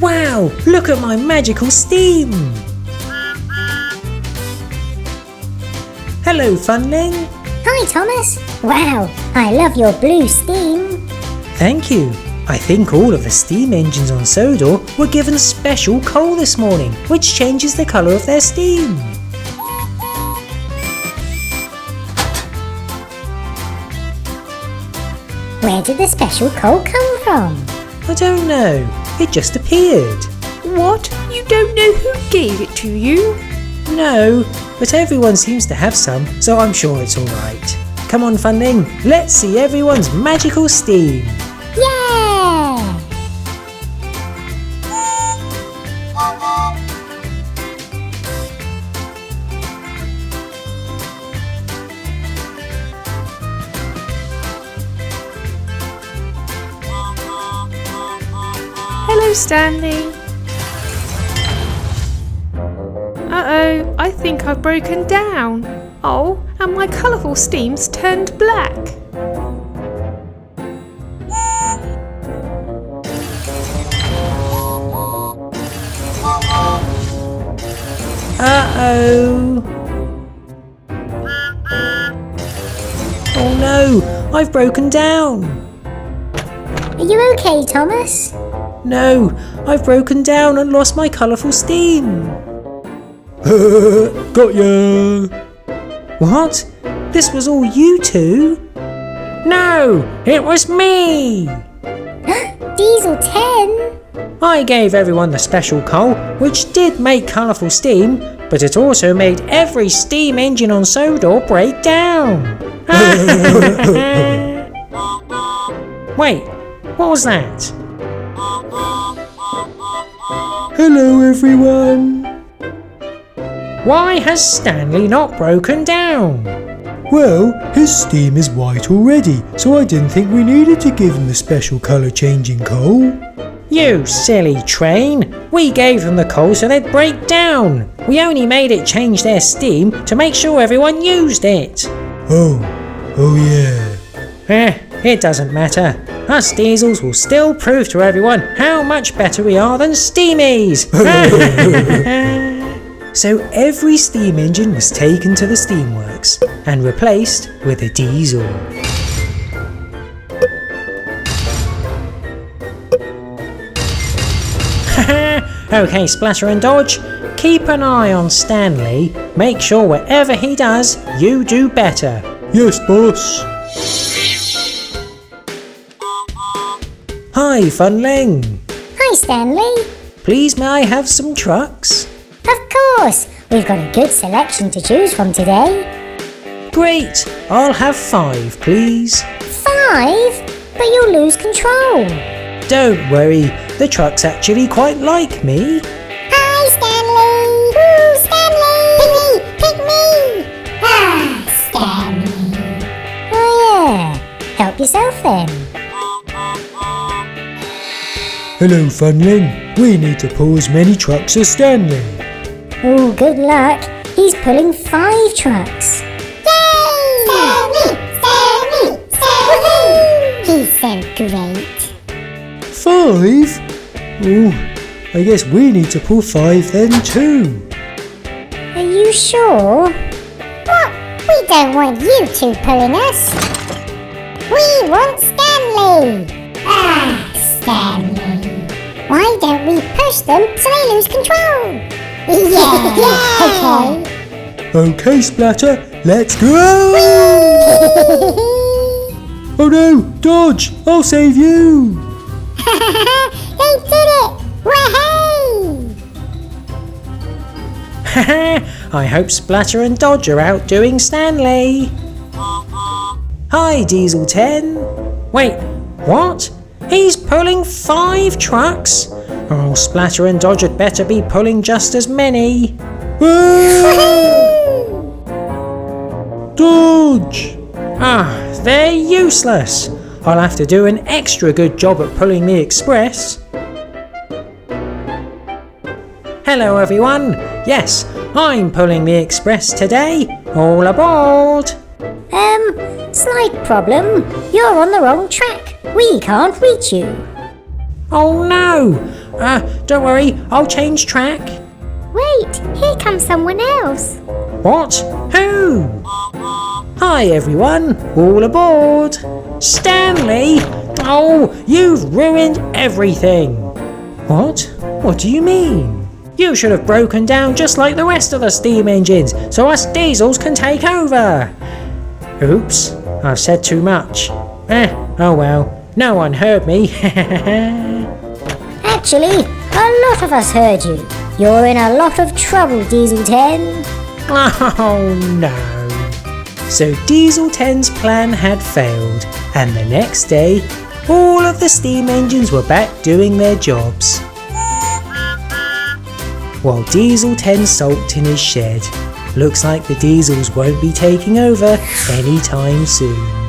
Wow, look at my magical steam! Hello, Funling. Hi, Thomas. Wow, I love your blue steam. Thank you. I think all of the steam engines on Sodor were given special coal this morning, which changes the colour of their steam. Where did the special coal come from? I don't know. It just appeared. What? You don't know who gave it to you? No, but everyone seems to have some, so I'm sure it's alright. Come on, Funling, let's see everyone's magical steam. Yeah! Hello, Stanley. Uh-oh, I think I've broken down. Oh, and my colourful steam's turned black. Uh-oh. Oh no, I've broken down. Are you okay, Thomas? No, I've broken down and lost my colourful steam. Got ya! What? This was all you two? No, it was me! Diesel 10? I gave everyone the special coal, which did make colourful steam, but it also made every steam engine on Sodor break down. Wait, what was that? Hello everyone! Why has Stanley not broken down? Well, his steam is white already, so I didn't think we needed to give him the special colour changing coal. You silly train! We gave them the coal so they'd break down! We only made it change their steam to make sure everyone used it! Oh yeah. It doesn't matter. Us diesels will still prove to everyone how much better we are than steamies! So every steam engine was taken to the steamworks and replaced with a diesel. Okay, Splatter and Dodge, keep an eye on Stanley. Make sure whatever he does, you do better. Yes, boss. Hi, Funling. Hi, Stanley. Please may I have some trucks? Of course. We've got a good selection to choose from today. Great, I'll have 5, please. 5? But you'll lose control. Don't worry, the trucks actually quite like me. Hi, Stanley. Woo, Stanley. Pick me. Ah, Stanley. Oh, yeah. Help yourself then. Hello, Funling. We need to pull as many trucks as Stanley. Oh, good luck. He's pulling 5 trucks. Yay! Stanley! Stanley! Stanley! He's so great. 5? Oh, I guess we need to pull 5 then too. Are you sure? What? We don't want you two pulling us. We want Stanley. Ah, Stanley. Why don't we push them so they lose control? Yeah. Okay. Okay, Splatter, let's go! Oh no, Dodge! I'll save you! They did it! Wahey! I hope Splatter and Dodge are outdoing Stanley. Hi, Diesel 10. Wait, what? He's pulling 5 trucks? Oh, Splatter and Dodge had better be pulling just as many. Dodge! Ah, they're useless. I'll have to do an extra good job at pulling the express. Hello everyone. Yes, I'm pulling the express today. All aboard. Slight problem. You're on the wrong track. We can't reach you. Oh no! Don't worry, I'll change track. Wait, here comes someone else. What? Who? Hi everyone, all aboard! Stanley! Oh, you've ruined everything! What? What do you mean? You should have broken down just like the rest of the steam engines, so us diesels can take over! Oops, I've said too much. Oh well, no one heard me. Actually, a lot of us heard you. You're in a lot of trouble, Diesel 10. Oh no. So Diesel 10's plan had failed, and the next day, all of the steam engines were back doing their jobs. While Diesel 10 sulked in his shed, looks like the diesels won't be taking over anytime soon.